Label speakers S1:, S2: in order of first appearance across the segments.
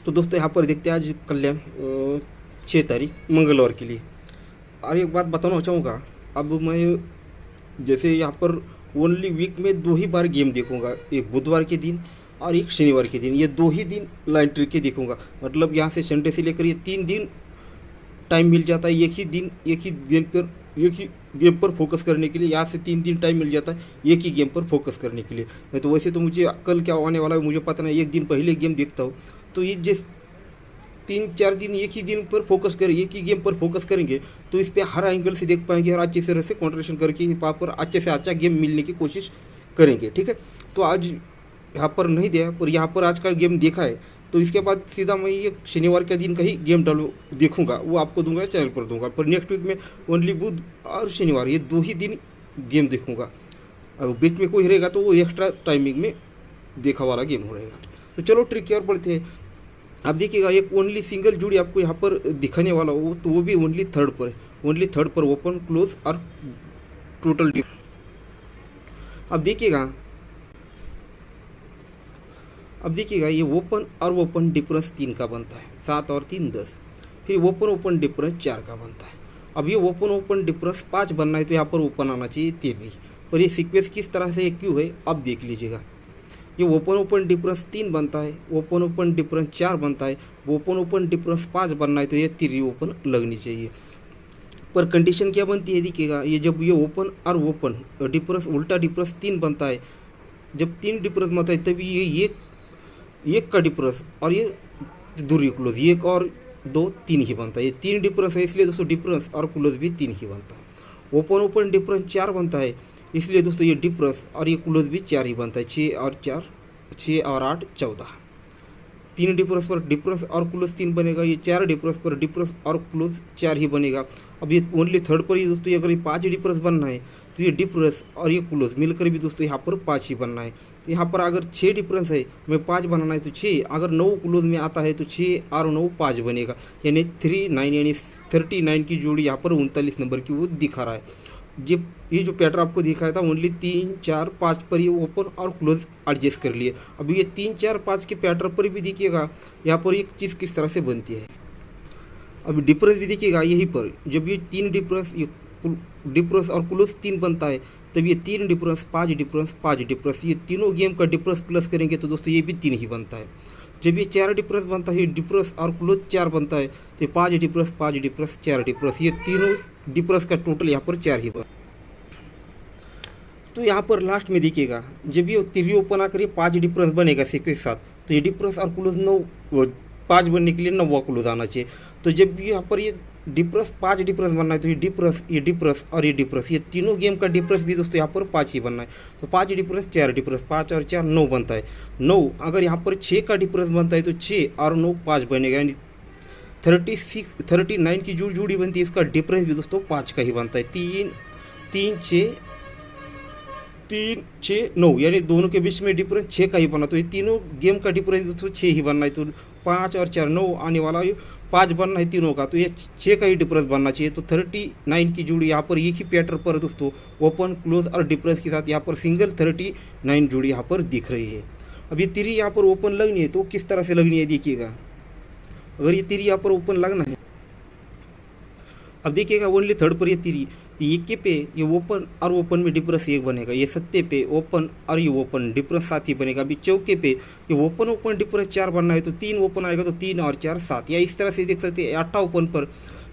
S1: तो दोस्तों यहाँ पर देखते हैं आज कल्याण 6 तारीख मंगलवार के लिए। और एक बात बताना चाहूँगा, अब मैं जैसे यहाँ पर ओनली वीक में 2 ही बार गेम देखूँगा, एक बुधवार के दिन और एक शनिवार के दिन। ये 2 ही दिन लाइन ट्रिक के देखूँगा, मतलब यहाँ से संडे से लेकर ये 3 दिन टाइम मिल जाता है। एक ही गेम पर फोकस करने के लिए यहाँ से 3 दिन टाइम मिल जाता है एक ही गेम पर फोकस करने के लिए। नहीं तो वैसे तो मुझे कल क्या आने वाला है मुझे पता नहीं, एक दिन पहले गेम देखता हूँ। तो ये जिस 3-4 दिन एक ही दिन पर फोकस करें, एक ही गेम पर फोकस करेंगे तो इस पर हर एंगल से देख पाएंगे और अच्छे तरह से कॉन्ट्रेशन करके वहाँ पर अच्छे से अच्छा गेम मिलने की कोशिश करेंगे। ठीक है, तो आज यहाँ पर नहीं दिया पर यहाँ पर आज का गेम देखा है, तो इसके बाद सीधा मैं ये शनिवार के दिन का ही गेम देखूंगा, वो आपको दूंगा, चैनल पर दूंगा। पर नेक्स्ट वीक में ओनली बुध और शनिवार ये 2 ही दिन गेम देखूंगा। अब बीच में कोई रहेगा तो वो एक्स्ट्रा टाइमिंग में देखा वाला गेम हो रहेगा। तो चलो ट्रिक की ओर बढ़ते हैं। आप देखिएगा एक ओनली सिंगल जोड़ी आपको यहाँ पर दिखाने वाला हो, तो वो भी ओनली थर्ड पर है। ओनली थर्ड पर ओपन क्लोज और टोटल अब देखिएगा ये ओपन और ओपन डिफरेंस 3 का बनता है, 7 और 3 10। फिर ओपन डिफरेंस 4 का बनता है। अब ये ओपन डिफरेंस 5 बनना है तो यहाँ पर ओपन आना चाहिए 13। और ये सीक्वेंस किस तरह से क्यों है अब देख लीजिएगा। ये ओपन डिफरेंस 3 बनता है, ओपन डिफरेंस 4 बनता है, ओपन डिफरेंस 5 बनना है तो ये 3 ओपन लगनी चाहिए। पर कंडीशन क्या बनती है देखिएगा, ये जब ये ओपन और ओपन डिफरेंस उल्टा डिफरेंस 3 बनता है, जब 3 डिफरेंस बनता है तभी ये एक का डिफरेंस और ये दूरी क्लोज 1 और 2 3 ही बनता है। ये 3 डिफरेंस है इसलिए दोस्तों डिफरेंस और क्लोज भी 3 ही बनता है। ओपन डिफरेंस 4 बनता है इसलिए दोस्तों ये डिफरेंस और ये क्लोज भी 4 ही बनता है। 6 और 8 14। 3 डिफरेंस पर डिफरेंस और क्लोज 3 बनेगा, ये 4 डिफरेंस पर डिफरेंस और क्लोज 4 ही बनेगा। अब ये ओनली थर्ड पर ही दोस्तों अगर ये 5 डिफरेंस बनना है तो ये डिफरेंस और ये क्लोज मिलकर भी दोस्तों यहाँ पर 5 ही बनना है। यहाँ पर अगर 6 डिफरेंस है में 5 बनाना है तो 6, अगर 9 क्लोज में आता है तो 6 और 9 5 बनेगा, यानी 39 यानी 39 की जोड़ी यहाँ पर 39 नंबर की वो दिखा रहा है। ये जो पैटर्न आपको दिखाया था ओनली 3 4 5 पर ये ओपन और क्लोज एडजस्ट कर लिए। अब ये 3 4 5 के पैटर्न पर भी देखिएगा यहाँ पर एक चीज़ किस तरह से बनती है। अब डिफरेंस भी देखिएगा यहीं पर, जब ये 3 डिफरेंस और क्लोज 3 बनता है तब ये 3 डिफरेंस 5 डिफरेंस ये तीनों गेम का डिफरेंस प्लस करेंगे तो दोस्तों ये भी 3 ही बनता है। जब ये 4 डिफरेंस बनता है, डिफरेंस और क्लोज 4 बनता है तो 5 डिफरेंस 4 डिफरेंस ये तीनों डिफरेंस का टोटल यहाँ पर 4 ही बन। तो यहाँ पर लास्ट में देखिएगा जब ये 3 ओपन आकर 5 डिफरेंस बनेगा सीक्वेंस के साथ, तो ये डिफरेंस और क्लोज 5 बनने के लिए 9वां क्लोज आना चाहिए। तो जब यहाँ पर ये डिफरेंस 5 डिफरेंस बनना है तो ये डिफरेंस और ये डिफरेंस ये तीनों गेम का डिफरेंस भी दोस्तों यहाँ पर 5 ही बनना है। तो 5 डिफरेंस 4 डिफरेंस 5 और 4 9 बनता है। 9 अगर यहाँ पर 6 का डिफरेंस बनता है तो 6 और 9 5 बनेगा, यानी 39 की जोड़ी बनती है, इसका डिफरेंस भी दोस्तों 5 का ही बनता है। 3 6 9 यानी दोनों के बीच में डिफरेंस 6 का ही बना, तो ये तीनों गेम का डिफरेंस दोस्तों 6 ही बनना है। तो 5 और 4 9 आने वाला 5 बनना है तीनों का, तो ये 6 का ही डिफरेंस बनना चाहिए। तो 39 की जोड़ी यहाँ पर एक ही पैटर्न पर दोस्तों ओपन क्लोज और डिफरेंस के साथ यहाँ पर सिंगल 39 जोड़ी यहाँ पर दिख रही है। अब ये 3 यहाँ पर ओपन लगनी है तो किस तरह से लगनी है देखिएगा। अगर ये 3 यहाँ पर ओपन लगना है, अब देखिएगा ओनली थर्ड पर ये 3 एक के पे ये ओपन और ओपन में डिफरेंस 1 बनेगा, ये 7 पे ओपन और ये ओपन डिफरेंस 7 ही बनेगा। अभी चौके पे ये ओपन डिफरेंस 4 बनना है तो 3 ओपन आएगा तो 3 और 4 7, या इस तरह से देख सकते हैं 8 ओपन पर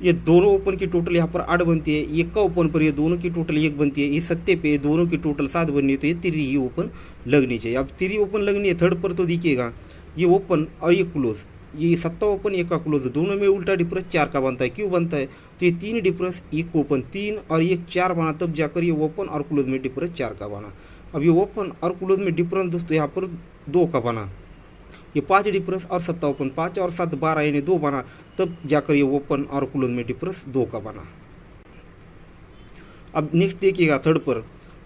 S1: ये दोनों ओपन की टोटल यहाँ पर 8 बनती है, 1 का ओपन पर ये दोनों की टोटल 1 बनती है, ये 7 पे दोनों की टोटल 7 बननी है तो ये 3 ही ओपन लगनी चाहिए। अब 3 ओपन लगनी है थर्ड पर, तो देखिएगा ये ओपन और ये क्लोज, ये 7 ओपन 1 का क्लोज, दोनों में उल्टा डिफरेंस 4 का बनता है। क्यों बनता है तो ये 3 डिफरेंस 1 ओपन 3 और 1 4 बना, तब जाकर ये ओपन और क्लोज में डिफरेंस 4 का बना। अब ये ओपन और क्लोज में डिफरेंस दोस्तों यहाँ पर 2 का बना, ये 5 डिफरेंस और 7 ओपन 5 और 7 12 यानी 2 बना, तब जाकर ये ओपन और क्लोज में डिफरेंस 2 का बना। अब नेक्स्ट देखिएगा थर्ड पर,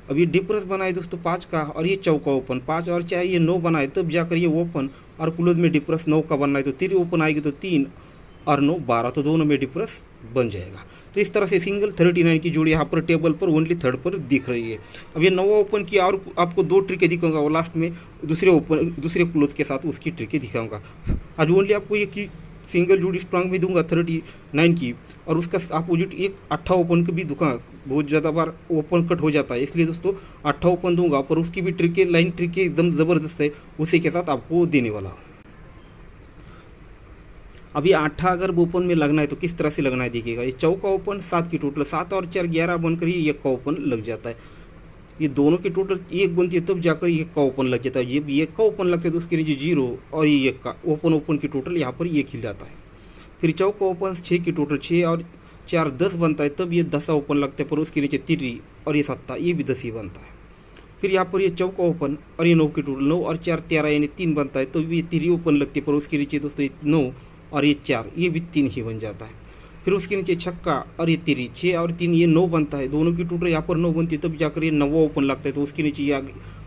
S1: अब ये डिफरेंस बनाए दोस्तों 5 का और ये चौका ओपन 5 और 4 ये 9 बनाए, तब जाकर ये ओपन और क्लोज में डिफरेंस 9 का बनना है। तो 3 ओपन आएगी तो 3 और 9 12, तो दोनों में डिफरेंस बन जाएगा। तो इस तरह से सिंगल 39 की जोड़ी यहाँ पर टेबल पर ओनली थर्ड पर दिख रही है। अब ये 9वां ओपन की और आपको 2 ट्रिकें दिखाऊंगा और लास्ट में दूसरे क्लोज के साथ उसकी ट्रिकें दिखाऊंगा। आज ओनली आपको ये की सिंगल जोड़ी स्ट्रांग में दूंगा 39 की, और उसका अपोजिट एक 8 ओपन का भी दूंगा। बहुत ज़्यादा बार ओपन कट हो जाता है, इसलिए दोस्तों 8 ओपन दूंगा, पर उसकी भी ट्रिक है, लाइन ट्रिक है, एकदम ज़बरदस्त है, उसी के साथ आपको देने वाला हूँ। अभी 8 अगर ओपन में लगना है तो किस तरह से लगना है देखिएगा। ये चौका ओपन 7 की टोटल, 7 और 4 11 बनकर ये 1 का ओपन लग जाता है। ये दोनों की टोटल 1 बनती है तब जाकर 1 का ओपन लग जाता है। ये भी 1 का ओपन लगता है तो उसके नीचे 0 और ये 1 का ओपन की टोटल यहाँ पर ये खिल जाता है। फिर चौका ओपन 6 की टोटल 6 और 4 10 बनता है, तब ये 10 ओपन लगता है, पर उसके नीचे 3 और ये 7 ये भी 10 ही बनता है। फिर यहाँ पर ये चौका ओपन और ये 9 की टोटल 9 और 4 13 यानी 3 बनता है, तो ये 3 ओपन लगती है, पर उसके नीचे दोस्तों 9 और ये 4 ये भी 3 ही बन जाता है। फिर उसके नीचे छक्का और ये 3 6 और 3 ये 9 बनता है, दोनों की टोटल यहाँ पर 9 बनती है, तब जाकर ये 9 ओपन लगता है, तो उसके नीचे ये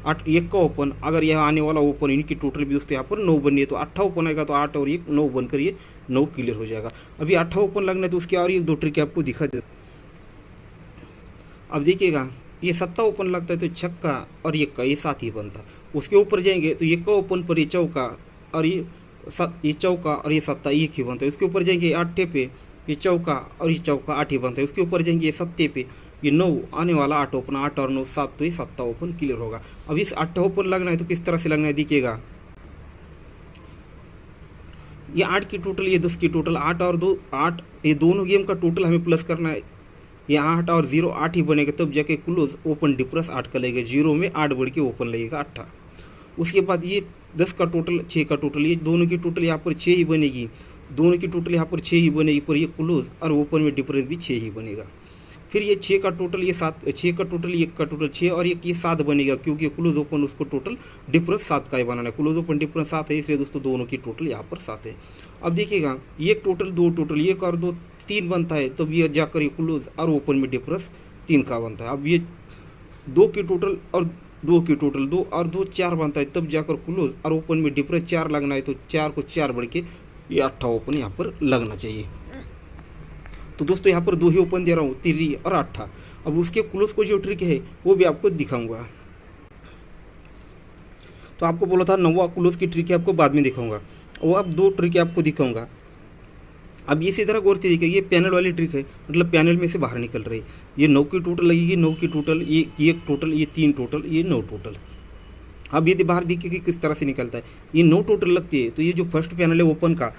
S1: 8 1 का ओपन, अगर यहाँ आने वाला ओपन इनकी टोटल भी दोस्तों यहाँ पर 9 बननी है, तो 8 ओपन आएगा तो 8 और 1 9 बनकर ये 9 क्लियर हो जाएगा। अभी 8 ओपन लगना है तो उसकी और एक 2 ट्रिक आपको दिखा दे। अब देखिएगा ये 7 ओपन लगता है तो छक्का और 1 का ये 7 ही बनता है। उसके ऊपर जाएंगे तो 1 का ओपन पर ये चौका और ये चौका और ये 7 1 ही बनता है। उसके ऊपर जाएंगे 8 पे ये चौका और ये चौका 8 ही बनता है। उसके ऊपर जाएंगे ये 7 पे ये 9 आने वाला 8 ओपन, 8 और 9 7, तो ये 7 ओपन क्लियर होगा। अब इस 8 ओपन लगना है तो किस तरह से लगना है देखिएगा। ये 8 की टोटल ये 10 की टोटल 8 और 2 8, ये दोनों गेम का टोटल हमें प्लस करना है। ये 8 और 0 8 ही बनेगा, तब जाके क्लोज ओपन डिप्रेस 8 का लगेगा, 0 में 8 बढ़ के ओपन लगेगा 8। उसके बाद ये 10 का टोटल 6 का टोटल, ये दोनों की टोटल यहाँ पर 6 ही बनेगी, दोनों की टोटल यहाँ पर 6 ही बनेगी, पर ये क्लोज और ओपन में डिफरेंस भी 6 ही बनेगा। फिर ये 6 का टोटल ये 7, 6 का टोटल 1 का टोटल 6 और 1 ये 7 बनेगा, क्योंकि क्लोज ओपन उसको टोटल डिफरेंस 7 का ही बनाना है। क्लोज ओपन डिफरेंस 7 है, इसलिए दोस्तों दोनों की टोटल यहाँ पर 7 है। अब देखिएगा 1 टोटल 2 टोटल 1 और 2 3 बनता है, तब ये जाकर ये क्लोज और ओपन में डिफरेंस 3 का बनता है। अब ये 2 की टोटल और 2 की टोटल 2 और 2 4 बनता है, तब जाकर क्लोज और ओपन में डिफरेंस 4 लगना है, तो 4 को 4 बढ़ के ये 8 ओपन यहाँ पर लगना चाहिए। तो दोस्तों यहाँ पर 2 ही ओपन दे रहा हूँ, 3 और 8। अब उसके क्लोज को जो ट्रिक है वो भी आपको दिखाऊंगा। तो आपको बोला था 9वां क्लोज की ट्रिक है, आपको बाद में दिखाऊंगा, वो अब 2 ट्रिक आपको दिखाऊंगा। अब इसी तरह गौर से देखिए, ये पैनल वाली ट्रिक है, मतलब पैनल में से बाहर निकल रही है। ये 9 की टोटल लगेगी, 9 की टोटल ये 1 टोटल ये 3 टोटल ये 9 टोटल। अब यदि बाहर देखिए कि किस तरह से निकलता है, ये 9 टोटल लगती है, तो ये जो फर्स्ट पैनल है ओपन का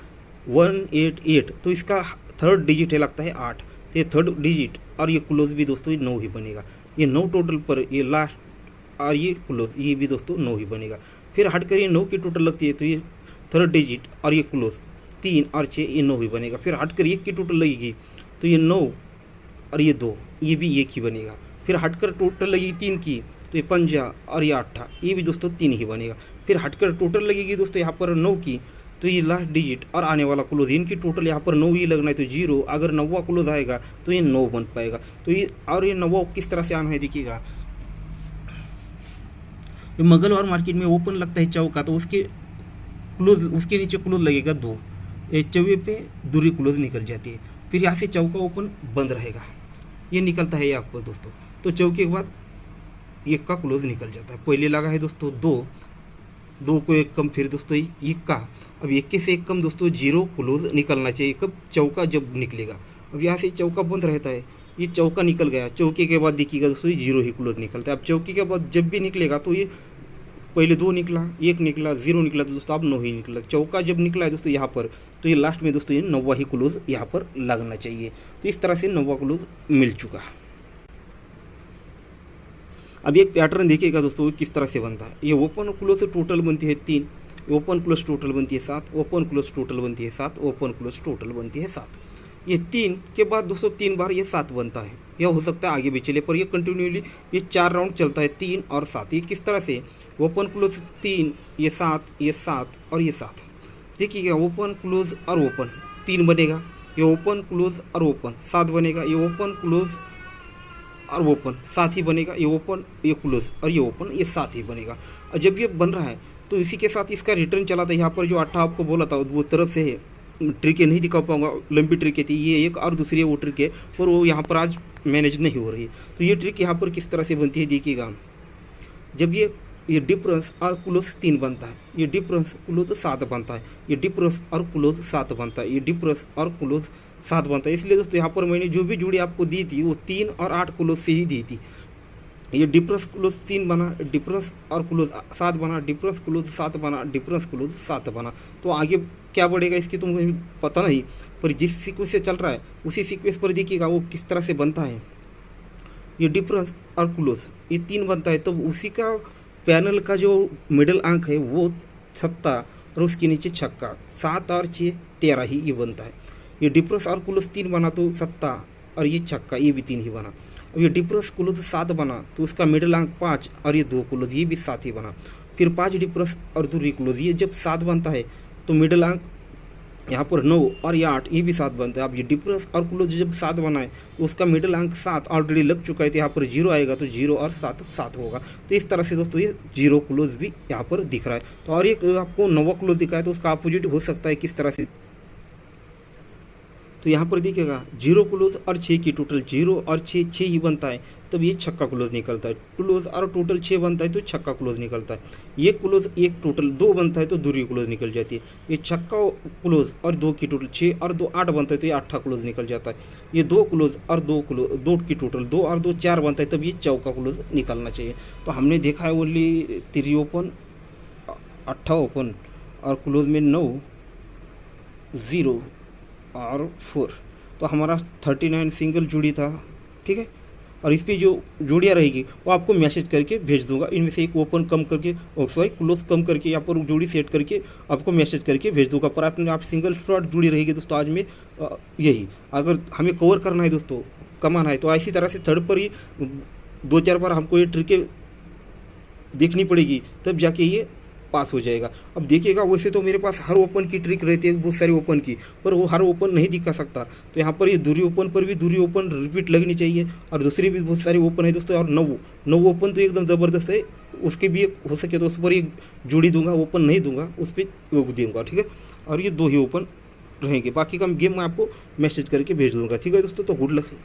S1: 188, तो इसका थर्ड डिजिट है लगता है 8, तो ये थर्ड डिजिट और ये क्लोज भी दोस्तों ये 9 ही बनेगा। ये 9 टोटल पर ये लास्ट और ये क्लोज ये भी दोस्तों 9 ही बनेगा। फिर हट कर ये 9 की टोटल लगती है, तो ये थर्ड डिजिट और ये क्लोज 3 और 6 ये 9 ही बनेगा। फिर हटकर 1 की टोटल लगेगी, तो ये 9 और ये 2 ये भी 1 ही बनेगा। फिर हटकर टोटल लगेगी 3 की, तो ये 5 और ये 8 ये भी दोस्तों 3 ही बनेगा। फिर हटकर टोटल लगेगी दोस्तों यहाँ पर 9 की, तो ये लास्ट डिजिट और आने वाला क्लोज इनकी टोटल यहाँ पर 9 ही लगना है, तो 0 अगर 9वां क्लोज आएगा तो ये 9 बन पाएगा। तो ये और ये 9वां किस तरह से आना है देखिएगा। मंगलवार मार्केट में ओपन लगता है चौका, तो उसके क्लोज उसके नीचे क्लोज लगेगा 2, चौवे पे दूरी क्लोज निकल जाती है। फिर यहाँ से चौका ओपन बंद रहेगा, ये निकलता है ये आपको दोस्तों। तो चौके के बाद 1 का क्लोज निकल जाता है। पहले लगा है दोस्तों 2 को 1 कम, फिर दोस्तों 1 का, अब 1 से 1 कम दोस्तों 0 क्लोज निकलना चाहिए, कब चौका जब निकलेगा। अब यहाँ से चौका बंद रहता है, ये चौका निकल गया, चौके के बाद देखिएगा दोस्तों 0 ही क्लोज निकलता है। अब चौके के बाद जब भी निकलेगा तो ये पहले 2 निकला, 1 निकला, 0 निकला, तो दोस्तों अब 9 ही निकला। चौका जब निकला है दोस्तों यहाँ पर, तो ये लास्ट में दोस्तों ये 9वां ही क्लोज यहाँ पर लगना चाहिए। तो इस तरह से 9वां क्लोज मिल चुका। अब एक पैटर्न देखिएगा दोस्तों किस तरह से बनता है। ये ओपन क्लोज टोटल बनती है 3, ओपन क्लोज टोटल बनती है 7, ओपन क्लोज टोटल बनती है 7, ओपन क्लोज टोटल बनती है 7। ये 3 के बाद दोस्तों 3 बार ये 7 बनता है। यह हो सकता है आगे भी चले, पर ये कंटिन्यूली ये 4 राउंड चलता है, 3 और 7। ये किस तरह से ओपन क्लोज 3 ये 7 ये 7 और ये 7। देखिएगा ओपन क्लोज और ओपन 3 बनेगा, ये ओपन क्लोज और ओपन 7 बनेगा, ये ओपन क्लोज और ओपन 7 ही बनेगा, ये ओपन ये क्लोज और ये ओपन ये 7 ही बनेगा। और जब ये बन रहा है तो इसी के साथ इसका रिटर्न चला था। यहाँ पर जो 8 आपको बोला था वो तरफ से है, ट्रिक नहीं दिखा पाऊंगा, लंबी ट्रिक थी ये एक, और दूसरी वो ट्रिक है और वो यहाँ पर आज मैनेज नहीं हो रही है। तो ये ट्रिक यहाँ पर किस तरह से बनती है देखिएगा। जब ये ये डिफरेंस और क्लोज 3 बनता है, ये डिफरेंस क्लोज 7 बनता है, ये डिफरेंस और क्लोज 7 बनता है, ये डिफरेंस और क्लोज 7 बनता है। इसलिए दोस्तों यहाँ पर मैंने जो भी जोड़ी आपको दी थी वो 3 और 8 क्लोज से ही दी थी। ये डिफरेंस क्लोज 3 बना, डिफरेंस और क्लोज 7 बना, डिफरेंस क्लोज 7 बना, डिफरेंस क्लोज 7 बना। तो आगे क्या बढ़ेगा इसकी तो मुझे पता नहीं, पर जिस सीक्वेंस से चल रहा है उसी सीक्वेंस पर देखिएगा वो किस तरह से बनता है। ये डिफरेंस और क्लोज ये 3 बनता है, तो उसी का पैनल का जो मिडिल अंक है वो 7 और उसके नीचे छक्का, 7 और 6 13 ही ये बनता है। ये डिफरेंस और क्लोज 3 बना तो 7 और ये छक्का ये भी 3 ही बना। अब ये डिफरेंस क्लोज 7 बना तो उसका मिडिल अंक 5 और ये 2 क्लोज ये भी 7 ही बना। फिर 5 डिफरेंस और 2 क्लोज, ये जब 7 बनता है तो मिडिल अंक यहाँ पर 9 और ये 8 ये भी 7 बनता है। अब ये डिफरेंस और क्लोज जब 7 बना है तो उसका मिडिल अंक 7 ऑलरेडी लग चुका है, तो यहाँ पर 0 आएगा तो 0 और 7 7 होगा। तो इस तरह से दोस्तों ये 0 क्लोज भी यहाँ पर दिख रहा है। तो और एक आपको 9वां क्लोज दिखा है तो उसका अपोजिट हो सकता है किस तरह से, तो यहाँ पर देखिएगा 0 क्लोज और 6 की टोटल 0 और 6 6 ही बनता है, तब ये छक्का क्लोज निकलता है। क्लोज और टोटल 6 बनता है तो छक्का क्लोज निकलता है। ये क्लोज एक टोटल 2 बनता है तो दूरी क्लोज निकल जाती है। ये छक्का क्लोज और 2 की टोटल 6 और 2 8 बनता है तो ये 8 क्लोज निकल जाता है। ये 2 क्लोज और 2 की टोटल 2 और 2 4 बनता है, तब ये चौका क्लोज निकलना चाहिए। तो हमने देखा है ओनली 3 ओपन 8 ओपन और क्लोज में 9 0 और 4, तो हमारा 39 सिंगल जोड़ी था, ठीक है। और इस पर जो जोड़ियाँ रहेगी वो आपको मैसेज करके भेज दूंगा। इनमें से एक ओपन कम करके सॉरी क्लोज कम करके यहाँ पर जोड़ी सेट करके आपको मैसेज करके भेज दूंगा। पर आपने आप सिंगल स्लॉट जोड़ी रहेगी दोस्तों। आज में यही अगर हमें कवर करना है दोस्तों, कमाना है, तो इसी तरह से थर्ड पर ही 2-4 बार हमको ये ट्रिकें देखनी पड़ेगी, तब जाके ये पास हो जाएगा। अब देखिएगा वैसे तो मेरे पास हर ओपन की ट्रिक रहती है बहुत सारी ओपन की, पर वो हर ओपन नहीं दिखा सकता। तो यहाँ पर ये दूरी ओपन पर भी दूरी ओपन रिपीट लगनी चाहिए, और दूसरी भी बहुत सारी ओपन है दोस्तों। और 9 ओपन तो एकदम ज़बरदस्त है, उसके भी एक हो सके तो उस पर एक जोड़ी दूंगा, ओपन नहीं दूंगा, उस पर वो दूंगा, ठीक है। और ये 2 ही ओपन रहेंगे, बाकी का गेम मैं आपको मैसेज करके भेज दूंगा, ठीक है दोस्तों। तो गुड लक है।